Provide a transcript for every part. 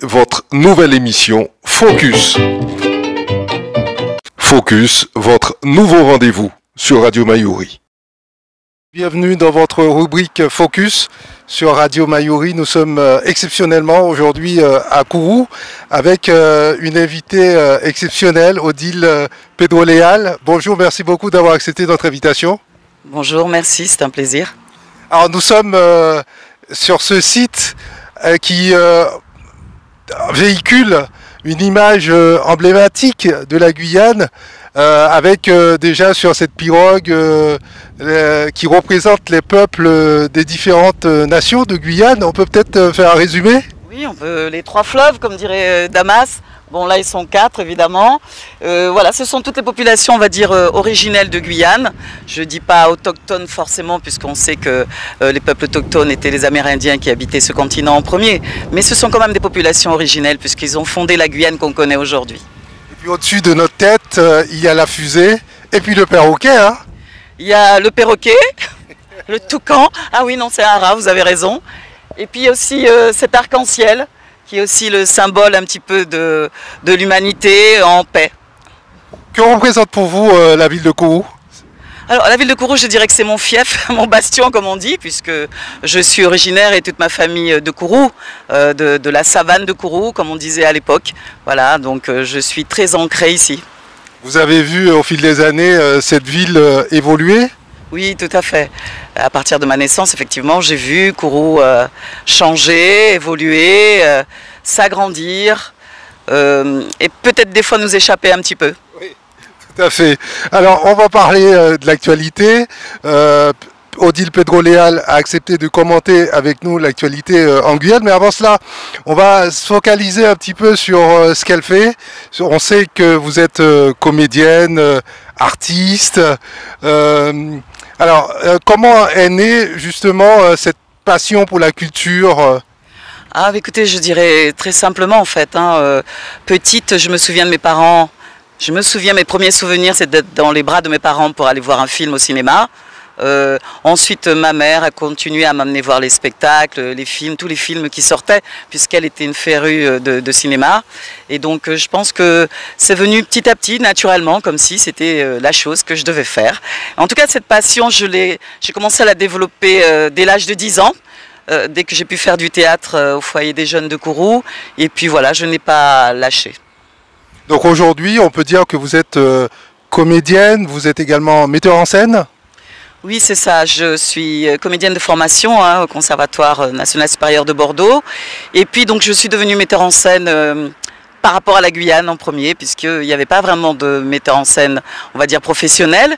Votre nouvelle émission Focus. Focus, votre nouveau rendez-vous sur Radio Mayuri. Bienvenue dans votre rubrique Focus sur Radio Mayuri. Nous sommes exceptionnellement aujourd'hui à Kourou avec une invitée exceptionnelle, Odile Pedro-Leal. Bonjour, merci beaucoup d'avoir accepté notre invitation. Bonjour, merci, c'est un plaisir. Alors nous sommes sur ce site qui véhicule une image emblématique de la Guyane avec déjà sur cette pirogue qui représente les peuples des différentes nations de Guyane. On peut peut-être faire un résumé? Oui, on peut, les trois fleuves, comme dirait Damas. Bon, là, ils sont 4, évidemment. Voilà, ce sont toutes les populations, on va dire, originelles de Guyane. Je ne dis pas autochtones forcément, puisqu'on sait que les peuples autochtones étaient les Amérindiens qui habitaient ce continent en premier. Mais ce sont quand même des populations originelles, puisqu'ils ont fondé la Guyane qu'on connaît aujourd'hui. Et puis au-dessus de notre tête, il y a la fusée, et puis le perroquet. Hein. Il y a le perroquet, le toucan. Ah oui, non, c'est un rat, vous avez raison. Et puis aussi cet arc-en-ciel, qui est aussi le symbole un petit peu de l'humanité en paix. Que représente pour vous la ville de Kourou? Alors la ville de Kourou, je dirais que c'est mon fief, mon bastion comme on dit, puisque je suis originaire et toute ma famille de Kourou, de la savane de Kourou, comme on disait à l'époque. Voilà, donc je suis très ancré ici. Vous avez vu au fil des années cette ville évoluer? Oui, tout à fait. À partir de ma naissance, effectivement, j'ai vu Kourou changer, évoluer, s'agrandir et peut-être des fois nous échapper un petit peu. Oui, tout à fait. Alors, on va parler de l'actualité. Odile Pedro-Leal a accepté de commenter avec nous l'actualité en Guyane, mais avant cela, on va se focaliser un petit peu sur ce qu'elle fait. On sait que vous êtes comédienne, artiste. Alors, comment est née justement cette passion pour la culture? Ah, écoutez, je dirais très simplement en fait. Petite, je me souviens de mes parents. Mes premiers souvenirs, c'est d'être dans les bras de mes parents pour aller voir un film au cinéma. Ensuite, ma mère a continué à m'amener voir les spectacles, les films, tous les films qui sortaient, puisqu'elle était une férue de cinéma. Et donc, je pense que c'est venu petit à petit, naturellement, comme si c'était la chose que je devais faire. En tout cas, cette passion, j'ai commencé à la développer dès l'âge de 10 ans, dès que j'ai pu faire du théâtre au foyer des jeunes de Kourou. Et puis voilà, je n'ai pas lâché. Donc aujourd'hui, on peut dire que vous êtes comédienne, vous êtes également metteur en scène? Oui, c'est ça. Je suis comédienne de formation au Conservatoire national supérieur de Bordeaux. Et puis, donc, je suis devenue metteur en scène par rapport à la Guyane en premier, puisqu'il n'y avait pas vraiment de metteur en scène, on va dire, professionnel.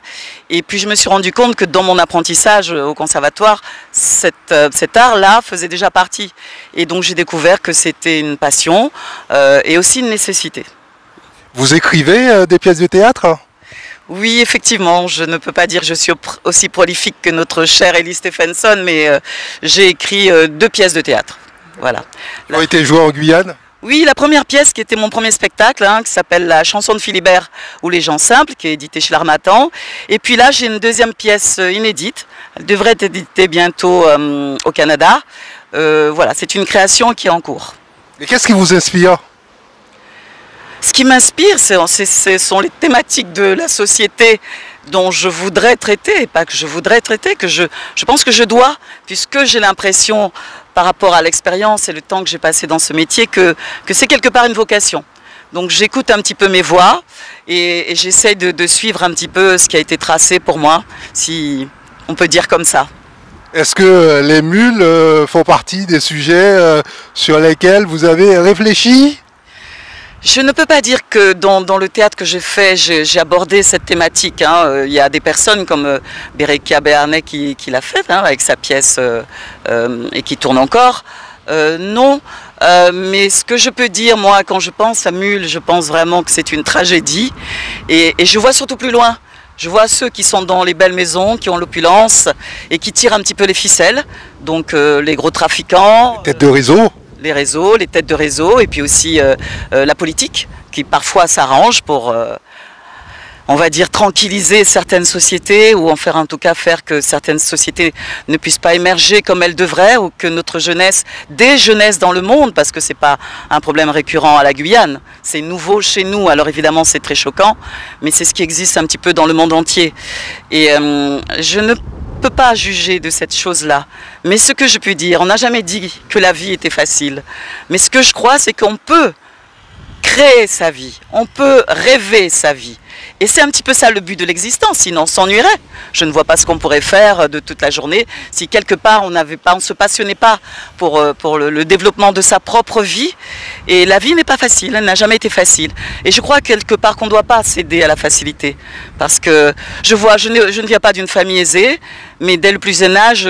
Et puis, je me suis rendu compte que dans mon apprentissage au Conservatoire, cet art-là faisait déjà partie. Et donc, j'ai découvert que c'était une passion et aussi une nécessité. Vous écrivez des pièces de théâtre? Oui, effectivement, je ne peux pas dire que je suis aussi prolifique que notre chère Ellie Stephenson, mais j'ai écrit 2 pièces de théâtre. Voilà. Qui ont été jouées en Guyane? Oui, la première pièce qui était mon premier spectacle, qui s'appelle La chanson de Philibert ou Les gens simples, qui est édité chez l'Harmattan. Et puis là, j'ai une deuxième pièce inédite. Elle devrait être éditée bientôt au Canada. Voilà, c'est une création qui est en cours. Et qu'est-ce qui vous inspire? Ce qui m'inspire, ce sont les thématiques de la société dont je voudrais traiter, pas que je voudrais traiter, que je pense que je dois, puisque j'ai l'impression, par rapport à l'expérience et le temps que j'ai passé dans ce métier, que c'est quelque part une vocation. Donc j'écoute un petit peu mes voix et j'essaye de suivre un petit peu ce qui a été tracé pour moi, si on peut dire comme ça. Est-ce que les mules font partie des sujets sur lesquels vous avez réfléchi? Je ne peux pas dire que dans le théâtre que j'ai fait, j'ai abordé cette thématique. Il y a des personnes comme Bereka Béarnais qui l'a fait avec sa pièce et qui tourne encore. Non, mais ce que je peux dire, moi, quand je pense à Mule, je pense vraiment que c'est une tragédie. Et je vois surtout plus loin. Je vois ceux qui sont dans les belles maisons, qui ont l'opulence et qui tirent un petit peu les ficelles. Donc les gros trafiquants. Les têtes de réseau. Les réseaux, les têtes de réseau, et puis aussi la politique, qui parfois s'arrange pour on va dire, tranquilliser certaines sociétés ou en faire en tout cas faire que certaines sociétés ne puissent pas émerger comme elles devraient ou que notre jeunesse, des jeunesses dans le monde, parce que c'est pas un problème récurrent à la Guyane, c'est nouveau chez nous, alors évidemment c'est très choquant, mais c'est ce qui existe un petit peu dans le monde entier. Et je ne peux pas juger de cette chose-là, mais ce que je puis dire, on n'a jamais dit que la vie était facile, mais ce que je crois c'est qu'on peut créer sa vie, on peut rêver sa vie. Et c'est un petit peu ça le but de l'existence, sinon on s'ennuierait. Je ne vois pas ce qu'on pourrait faire de toute la journée si quelque part on ne se passionnait pas pour le développement de sa propre vie. Et la vie n'est pas facile, elle n'a jamais été facile. Et je crois quelque part qu'on ne doit pas céder à la facilité. Parce que je ne viens pas d'une famille aisée, mais dès le plus jeune âge,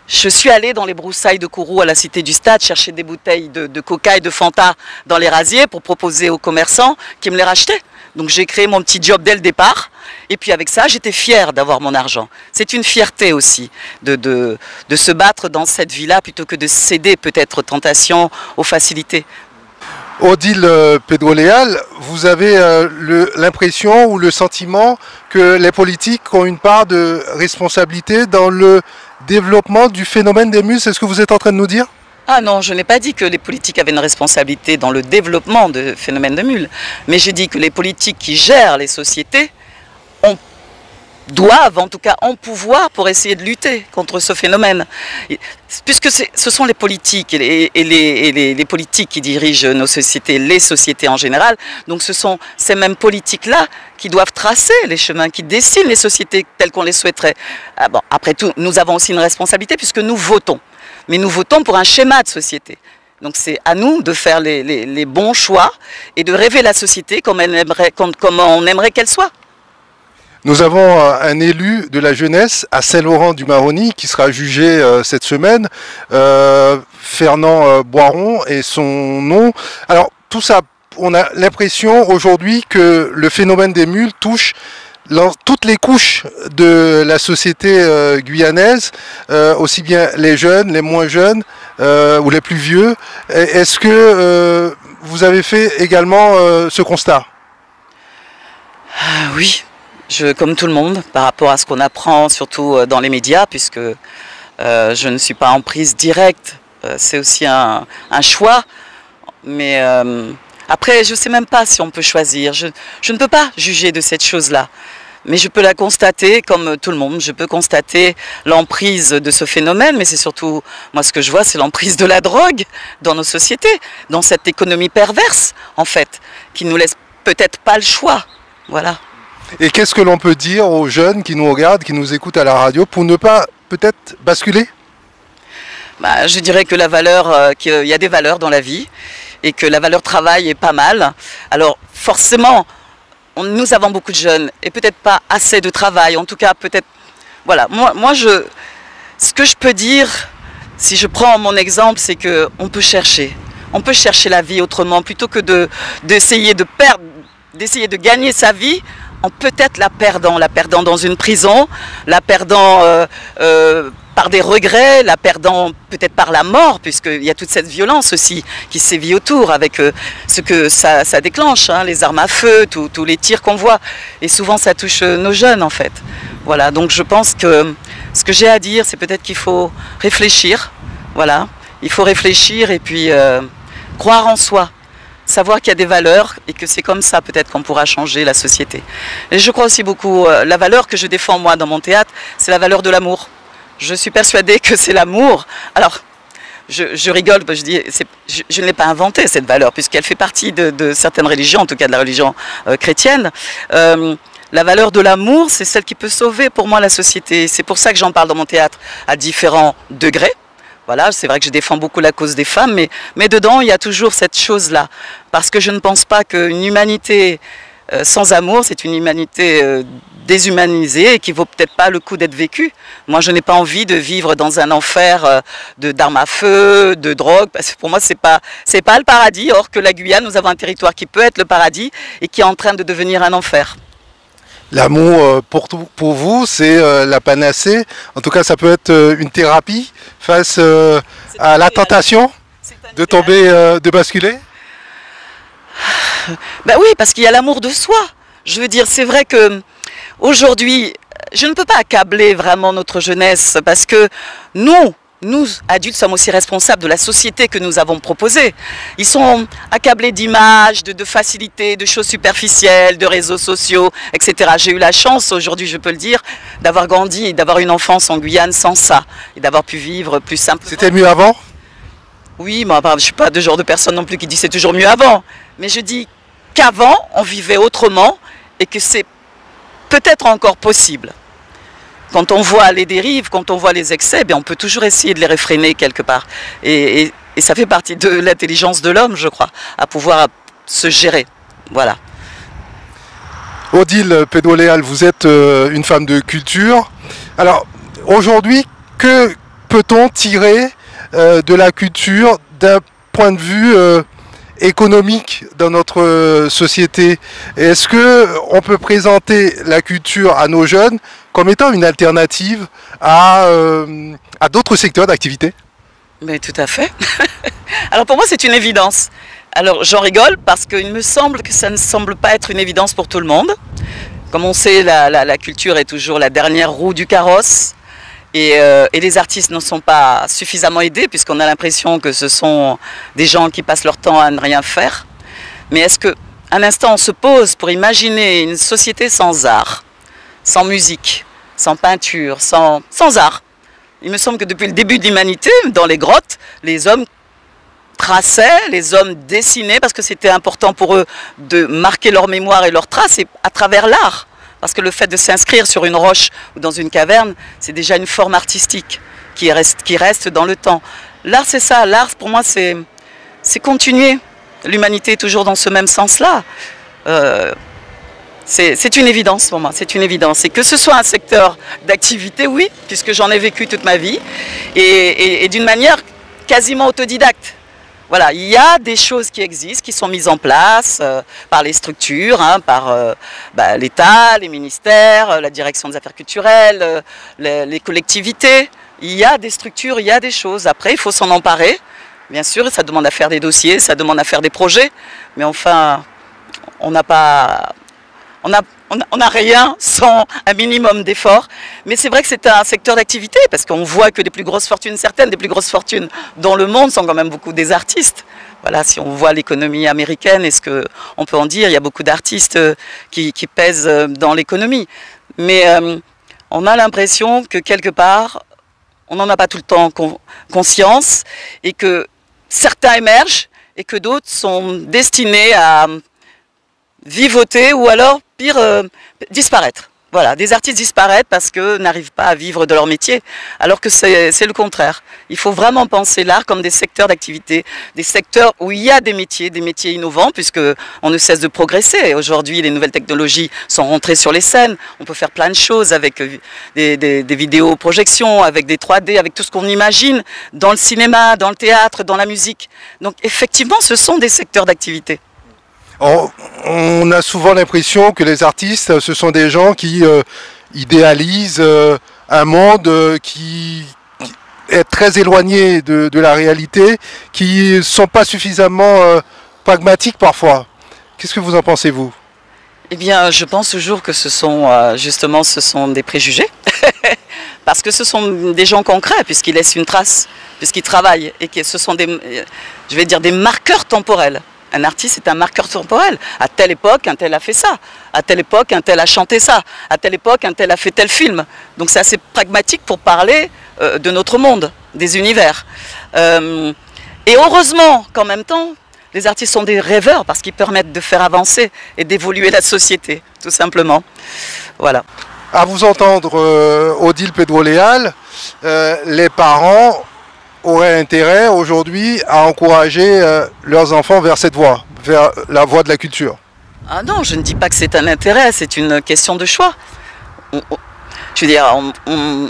je suis allée dans les broussailles de Kourou à la Cité du Stade chercher des bouteilles de coca et de Fanta dans les rasiers pour proposer aux commerçants qui me les rachetaient. Donc j'ai créé mon petit job dès le départ et puis avec ça j'étais fière d'avoir mon argent. C'est une fierté aussi de se battre dans cette vie-là plutôt que de céder peut-être aux tentations, aux facilités. Odile Pedro-Léal, vous avez l'impression ou le sentiment que les politiques ont une part de responsabilité dans le développement du phénomène des mules, c'est ce que vous êtes en train de nous dire? Ah non, je n'ai pas dit que les politiques avaient une responsabilité dans le développement de phénomènes de mules, mais j'ai dit que les politiques qui gèrent les sociétés doivent, en tout cas, en pouvoir pour essayer de lutter contre ce phénomène. Puisque ce sont les politiques et les politiques qui dirigent nos sociétés, les sociétés en général, donc ce sont ces mêmes politiques-là qui doivent tracer les chemins, qui dessinent les sociétés telles qu'on les souhaiterait. Ah bon, après tout, nous avons aussi une responsabilité puisque nous votons. Mais nous votons pour un schéma de société. Donc c'est à nous de faire les bons choix et de rêver la société comme on aimerait qu'elle soit. Nous avons un élu de la jeunesse à Saint-Laurent-du-Maroni qui sera jugé cette semaine, Fernand Boiron et son nom. Alors tout ça, on a l'impression aujourd'hui que le phénomène des mules touche toutes les couches de la société guyanaise, aussi bien les jeunes, les moins jeunes ou les plus vieux. Est-ce que vous avez fait également ce constat? Oui, comme tout le monde, par rapport à ce qu'on apprend, surtout dans les médias, puisque je ne suis pas en prise directe, c'est aussi un choix, mais après je ne sais même pas si on peut choisir, je ne peux pas juger de cette chose-là. Mais je peux la constater comme tout le monde, je peux constater l'emprise de ce phénomène, mais c'est surtout, moi ce que je vois, c'est l'emprise de la drogue dans nos sociétés, dans cette économie perverse, en fait, qui ne nous laisse peut-être pas le choix, voilà. Et qu'est-ce que l'on peut dire aux jeunes qui nous regardent, qui nous écoutent à la radio, pour ne pas peut-être basculer? Je dirais que qu'il y a des valeurs dans la vie, et que la valeur travail est pas mal. Alors forcément, nous avons beaucoup de jeunes et peut-être pas assez de travail, en tout cas peut-être, voilà, ce que je peux dire, si je prends mon exemple, c'est qu'on peut chercher la vie autrement, plutôt que d'essayer de gagner sa vie, en peut-être la perdant dans une prison, la perdant par des regrets, la perdant peut-être par la mort, puisqu'il y a toute cette violence aussi qui sévit autour avec ce que ça déclenche, hein, les armes à feu, tous les tirs qu'on voit. Et souvent ça touche nos jeunes en fait. Voilà, donc je pense que ce que j'ai à dire, c'est peut-être qu'il faut réfléchir. Voilà, il faut réfléchir et puis croire en soi. Savoir qu'il y a des valeurs et que c'est comme ça peut-être qu'on pourra changer la société. Et je crois aussi beaucoup, la valeur que je défends moi dans mon théâtre, c'est la valeur de l'amour. Je suis persuadée que c'est l'amour. Alors, je rigole, je ne l'ai pas inventée cette valeur, puisqu'elle fait partie de certaines religions, en tout cas de la religion chrétienne. La valeur de l'amour, c'est celle qui peut sauver pour moi la société. C'est pour ça que j'en parle dans mon théâtre à différents degrés. Voilà, c'est vrai que je défends beaucoup la cause des femmes, mais dedans, il y a toujours cette chose-là. Parce que je ne pense pas qu'une humanité sans amour, c'est une humanité déshumanisée et qui vaut peut-être pas le coup d'être vécue. Moi, je n'ai pas envie de vivre dans un enfer d'armes à feu, de drogue, parce que pour moi, c'est pas le paradis. Or que la Guyane, nous avons un territoire qui peut être le paradis et qui est en train de devenir un enfer. L'amour, pour vous, c'est la panacée. En tout cas, ça peut être une thérapie face à la tentation de tomber, de basculer. Ben oui, parce qu'il y a l'amour de soi. Je veux dire, c'est vrai que aujourd'hui, je ne peux pas accabler vraiment notre jeunesse parce que nous adultes, sommes aussi responsables de la société que nous avons proposée. Ils sont accablés d'images, de facilités, de choses superficielles, de réseaux sociaux, etc. J'ai eu la chance, aujourd'hui je peux le dire, d'avoir grandi et d'avoir une enfance en Guyane sans ça. Et d'avoir pu vivre plus simplement. C'était mieux avant? Oui, moi je ne suis pas de genre de personne non plus qui dit c'est toujours mieux avant. Mais je dis qu'avant, on vivait autrement et que c'est peut-être encore possible. Quand on voit les dérives, quand on voit les excès, bien on peut toujours essayer de les réfréner quelque part. Et ça fait partie de l'intelligence de l'homme, je crois, à pouvoir se gérer. Voilà. Odile Pedro-Léal, vous êtes une femme de culture. Alors, aujourd'hui, que peut-on tirer de la culture d'un point de vue économique dans notre société? Est-ce qu'on peut présenter la culture à nos jeunes comme étant une alternative à d'autres secteurs d'activité? Mais tout à fait. Alors pour moi c'est une évidence. Alors j'en rigole parce qu'il me semble que ça ne semble pas être une évidence pour tout le monde. Comme on sait, la culture est toujours la dernière roue du carrosse. Et les artistes ne sont pas suffisamment aidés puisqu'on a l'impression que ce sont des gens qui passent leur temps à ne rien faire. Mais est-ce qu'un instant on se pose pour imaginer une société sans art, sans musique, sans peinture, sans art? Il me semble que depuis le début de l'humanité, dans les grottes, les hommes traçaient, les hommes dessinaient parce que c'était important pour eux de marquer leur mémoire et leurs traces à travers l'art. Parce que le fait de s'inscrire sur une roche ou dans une caverne, c'est déjà une forme artistique qui reste dans le temps. L'art, c'est ça. L'art, pour moi, c'est continuer. L'humanité est toujours dans ce même sens-là. C'est une évidence pour moi, c'est une évidence. Et que ce soit un secteur d'activité, oui, puisque j'en ai vécu toute ma vie, et d'une manière quasiment autodidacte. Voilà, il y a des choses qui existent, qui sont mises en place par les structures, hein, par l'État, les ministères, la direction des affaires culturelles, les collectivités. Il y a des structures, il y a des choses. Après, il faut s'en emparer. Bien sûr, ça demande à faire des dossiers, ça demande à faire des projets. Mais enfin, on n'a pas... On n'a rien sans un minimum d'efforts. Mais c'est vrai que c'est un secteur d'activité, parce qu'on voit que les plus grosses fortunes, certaines des plus grosses fortunes dans le monde sont quand même beaucoup des artistes. Voilà, si on voit l'économie américaine, est-ce qu'on peut en dire? Il y a beaucoup d'artistes qui pèsent dans l'économie. Mais on a l'impression que quelque part, on n'en a pas tout le temps conscience, et que certains émergent, et que d'autres sont destinés à vivoter ou alors, pire, disparaître. Voilà, des artistes disparaissent parce qu'ils n'arrivent pas à vivre de leur métier, alors que c'est le contraire. Il faut vraiment penser l'art comme des secteurs d'activité, des secteurs où il y a des métiers innovants, puisqu'on ne cesse de progresser. Aujourd'hui, les nouvelles technologies sont rentrées sur les scènes. On peut faire plein de choses avec des vidéoprojections, avec des 3D, avec tout ce qu'on imagine dans le cinéma, dans le théâtre, dans la musique. Donc effectivement, ce sont des secteurs d'activité. On a souvent l'impression que les artistes, ce sont des gens qui idéalisent un monde qui est très éloigné de la réalité, qui ne sont pas suffisamment pragmatiques parfois. Qu'est-ce que vous en pensez, vous? Eh bien, je pense toujours que ce sont justement des préjugés, parce que ce sont des gens concrets, puisqu'ils laissent une trace, puisqu'ils travaillent, et que ce sont des marqueurs temporels. Un artiste est un marqueur temporel. À telle époque, un tel a fait ça. À telle époque, un tel a chanté ça. À telle époque, un tel a fait tel film. Donc c'est assez pragmatique pour parler de notre monde, des univers. Et heureusement qu'en même temps, les artistes sont des rêveurs parce qu'ils permettent de faire avancer et d'évoluer la société, tout simplement. Voilà. À vous entendre, Odile Pedro-Léal, les parents auraient intérêt aujourd'hui à encourager leurs enfants vers cette voie, vers la voie de la culture. Ah non, je ne dis pas que c'est un intérêt, c'est une question de choix. Je veux dire, on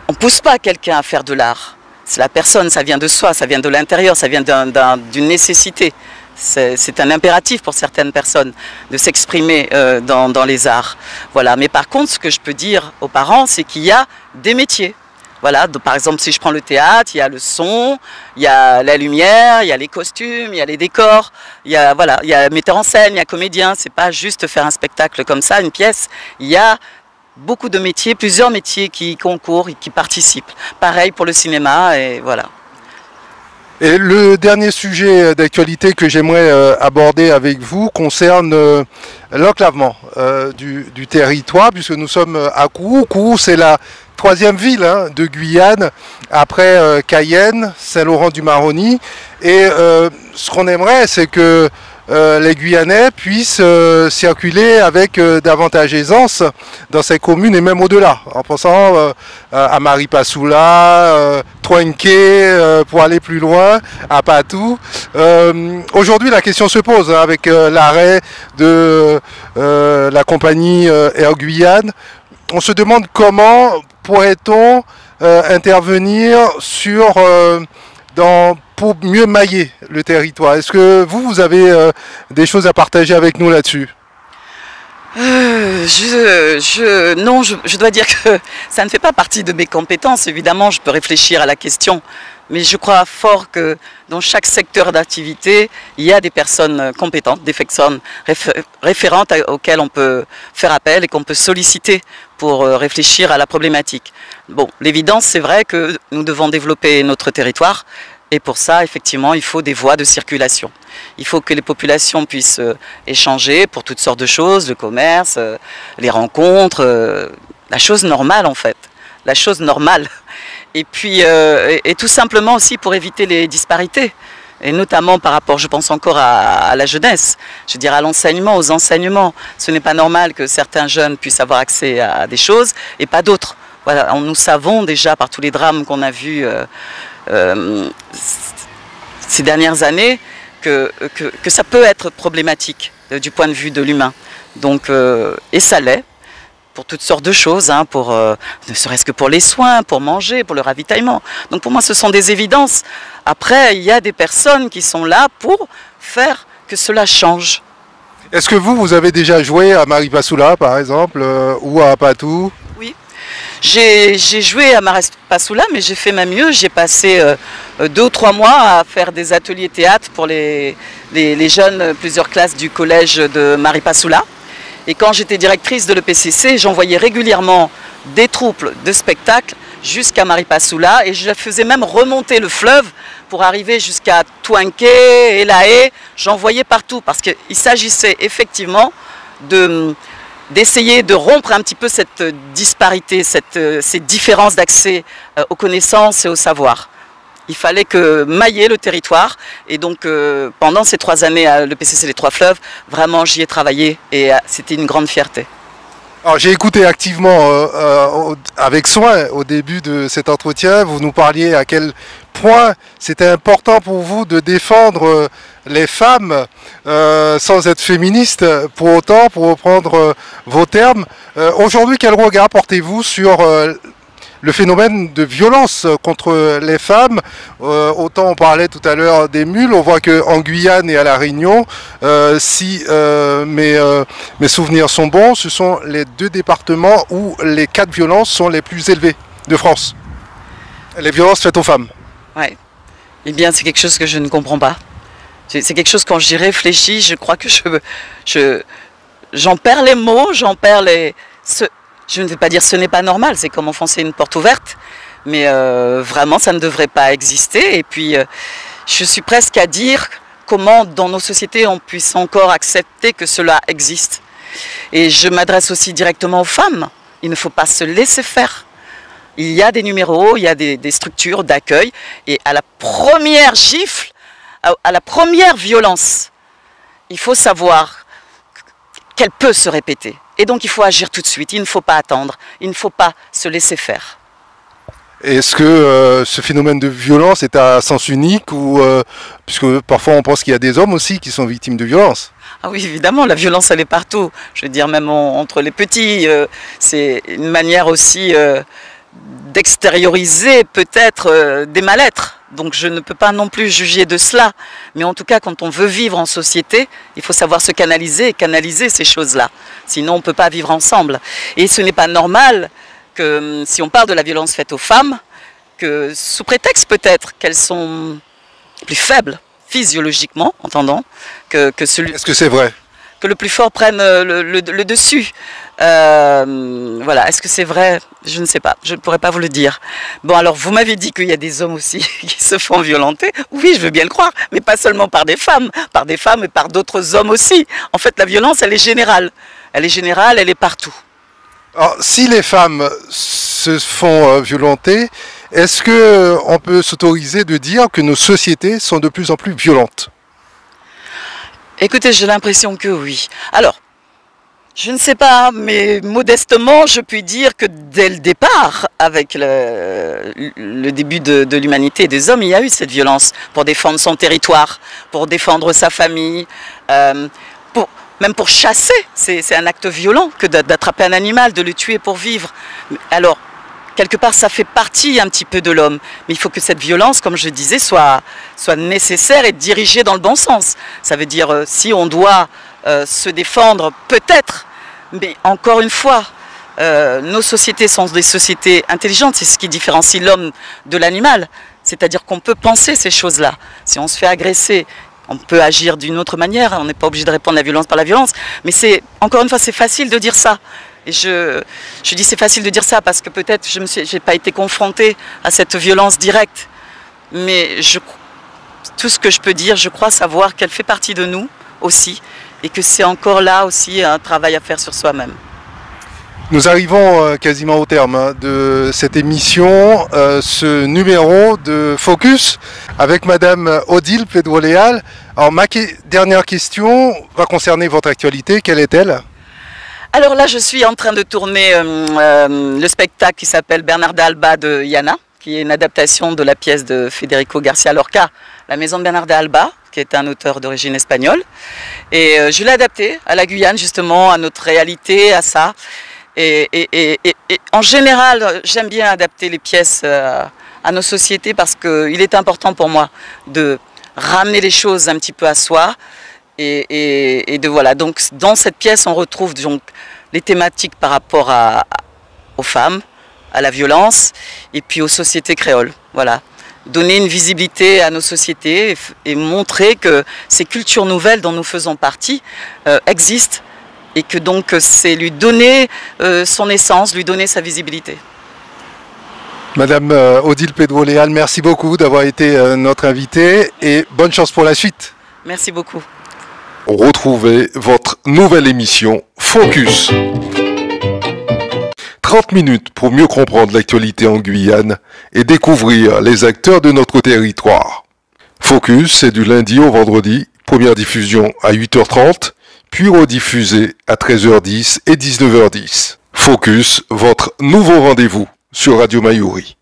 ne pousse pas quelqu'un à faire de l'art. C'est la personne, ça vient de soi, ça vient de l'intérieur, ça vient d'une nécessité. C'est un impératif pour certaines personnes de s'exprimer dans les arts. Voilà. Mais par contre, ce que je peux dire aux parents, c'est qu'il y a des métiers. Voilà, donc, par exemple, si je prends le théâtre, il y a le son, il y a la lumière, il y a les costumes, il y a les décors, il y a, voilà, il y a metteur en scène, il y a comédien. C'est pas juste faire un spectacle comme ça, une pièce. Il y a beaucoup de métiers, plusieurs métiers qui concourent et qui participent. Pareil pour le cinéma, et voilà. Et le dernier sujet d'actualité que j'aimerais aborder avec vous concerne l'enclavement du territoire, puisque nous sommes à Kourou. Kourou, c'est la troisième ville de Guyane, après Cayenne, Saint-Laurent-du-Maroni. Et ce qu'on aimerait, c'est que les Guyanais puissent circuler avec davantage aisance dans ces communes et même au-delà, en pensant à Maripasoula, Troenké, pour aller plus loin, à Patou. Aujourd'hui, la question se pose avec l'arrêt de la compagnie Air Guyane. On se demande comment pourrait-on intervenir pour mieux mailler le territoire. Est-ce que vous avez des choses à partager avec nous là-dessus? Non, je dois dire que ça ne fait pas partie de mes compétences. Évidemment, je peux réfléchir à la question, mais je crois fort que dans chaque secteur d'activité, il y a des personnes compétentes, des personnes référentes auxquelles on peut faire appel et qu'on peut solliciter pour réfléchir à la problématique. Bon, l'évidence, c'est vrai que nous devons développer notre territoire. Et pour ça, effectivement, il faut des voies de circulation. Il faut que les populations puissent échanger pour toutes sortes de choses, le commerce, les rencontres, la chose normale en fait, la chose normale. Et puis, et tout simplement aussi pour éviter les disparités. Et notamment par rapport, je pense encore à la jeunesse, je veux dire à l'enseignement, aux enseignements. Ce n'est pas normal que certains jeunes puissent avoir accès à des choses et pas d'autres. Voilà, nous savons déjà par tous les drames qu'on a vus ces dernières années que ça peut être problématique du point de vue de l'humain. Donc, et ça l'est pour toutes sortes de choses, ne serait-ce que pour les soins, pour manger, pour le ravitaillement. Donc pour moi ce sont des évidences. Après il y a des personnes qui sont là pour faire que cela change. Est-ce que vous avez déjà joué à Maripasoula par exemple ou à Patou? Oui. J'ai joué à Maripasoula, mais j'ai fait même mieux. J'ai passé 2 ou 3 mois à faire des ateliers théâtre pour les jeunes, plusieurs classes du collège de Maripasoula. Et quand j'étais directrice de l'EPCC, j'envoyais régulièrement des troupes de spectacles jusqu'à Maripasoula et je faisais même remonter le fleuve pour arriver jusqu'à Touanké, Elaé. J'envoyais partout parce qu'il s'agissait effectivement d'essayer de rompre un petit peu cette disparité, ces différences d'accès aux connaissances et au savoir. Il fallait mailler le territoire et donc pendant ces 3 années à l'EPCC Les Trois Fleuves, vraiment j'y ai travaillé et c'était une grande fierté. Alors j'ai écouté activement avec soin au début de cet entretien, vous nous parliez à quel point c'était important pour vous de défendre les femmes sans être féministe pour autant, pour reprendre vos termes. Aujourd'hui, quel regard portez-vous sur le phénomène de violence contre les femmes? Autant on parlait tout à l'heure des mules, on voit qu'en Guyane et à La Réunion, si mes souvenirs sont bons, ce sont les 2 départements où les cas de violence sont les plus élevés de France. Les violences faites aux femmes. Oui. Eh bien, c'est quelque chose que je ne comprends pas. C'est quelque chose, quand j'y réfléchis, je crois que j'en perds les mots, j'en perds les... Je ne vais pas dire ce n'est pas normal, c'est comme enfoncer une porte ouverte, mais vraiment ça ne devrait pas exister. Et puis je suis presque à dire comment dans nos sociétés on puisse encore accepter que cela existe. Et je m'adresse aussi directement aux femmes, il ne faut pas se laisser faire. Il y a des numéros, il y a des structures d'accueil, et à la première gifle, à la première violence, il faut savoir qu'elle peut se répéter. Et donc il faut agir tout de suite, il ne faut pas attendre, il ne faut pas se laisser faire. Est-ce que ce phénomène de violence est à sens unique ou puisque parfois on pense qu'il y a des hommes aussi qui sont victimes de violence? Ah oui, évidemment, la violence elle est partout. Je veux dire, même entre les petits, c'est une manière aussi d'extérioriser peut-être des mal-être. Donc je ne peux pas non plus juger de cela. Mais en tout cas, quand on veut vivre en société, il faut savoir se canaliser et canaliser ces choses-là. Sinon, on ne peut pas vivre ensemble. Et ce n'est pas normal que, si on parle de la violence faite aux femmes, que sous prétexte peut-être qu'elles sont plus faibles physiologiquement, entendant, que celui... Est-ce que c'est vrai? Que le plus fort prenne le dessus. Voilà, est-ce que c'est vrai? Je ne sais pas, je ne pourrais pas vous le dire. Bon, alors vous m'avez dit qu'il y a des hommes aussi qui se font violenter. Oui, je veux bien le croire, mais pas seulement par des femmes et par d'autres hommes aussi. En fait, la violence, elle est générale. Elle est générale, elle est partout. Alors, si les femmes se font violenter, est-ce qu'on peut s'autoriser de dire que nos sociétés sont de plus en plus violentes? Écoutez, j'ai l'impression que oui. Alors, je ne sais pas, mais modestement, je puis dire que dès le départ, avec le début de l'humanité et des hommes, il y a eu cette violence pour défendre son territoire, pour défendre sa famille, même pour chasser. C'est un acte violent que d'attraper un animal, de le tuer pour vivre. Alors, quelque part, ça fait partie un petit peu de l'homme. Mais il faut que cette violence, comme je disais, soit nécessaire et dirigée dans le bon sens. Ça veut dire, si on doit se défendre, peut-être, mais encore une fois, nos sociétés sont des sociétés intelligentes. C'est ce qui différencie l'homme de l'animal. C'est-à-dire qu'on peut penser ces choses-là. Si on se fait agresser, on peut agir d'une autre manière. On n'est pas obligé de répondre à la violence par la violence. Mais encore une fois, c'est facile de dire ça. Et je dis c'est facile de dire ça parce que peut-être je n'ai pas été confrontée à cette violence directe. Mais tout ce que je peux dire, je crois savoir qu'elle fait partie de nous aussi et que c'est encore là aussi un travail à faire sur soi-même. Nous arrivons quasiment au terme de cette émission, ce numéro de Focus avec Madame Odile Pedro-Leal. Alors ma dernière question va concerner votre actualité. Quelle est-elle ? Alors là, je suis en train de tourner le spectacle qui s'appelle Bernarda Alba de Yana, qui est une adaptation de la pièce de Federico Garcia Lorca, La Maison de Bernarda Alba, qui est un auteur d'origine espagnole. Et je l'ai adapté à la Guyane, justement, à notre réalité, à ça. Et en général, j'aime bien adapter les pièces à nos sociétés parce qu'il est important pour moi de ramener les choses un petit peu à soi. Et voilà, donc dans cette pièce, on retrouve donc les thématiques par rapport aux femmes, à la violence et puis aux sociétés créoles. Voilà, donner une visibilité à nos sociétés et montrer que ces cultures nouvelles dont nous faisons partie existent et que donc c'est lui donner son essence, lui donner sa visibilité. Madame Odile Pedro-Leal, merci beaucoup d'avoir été notre invitée et bonne chance pour la suite. Merci beaucoup. Retrouvez votre nouvelle émission Focus. 30 minutes pour mieux comprendre l'actualité en Guyane et découvrir les acteurs de notre territoire. Focus, c'est du lundi au vendredi, première diffusion à 8h30, puis rediffusée à 13h10 et 19h10. Focus, votre nouveau rendez-vous sur Radio Mayuri.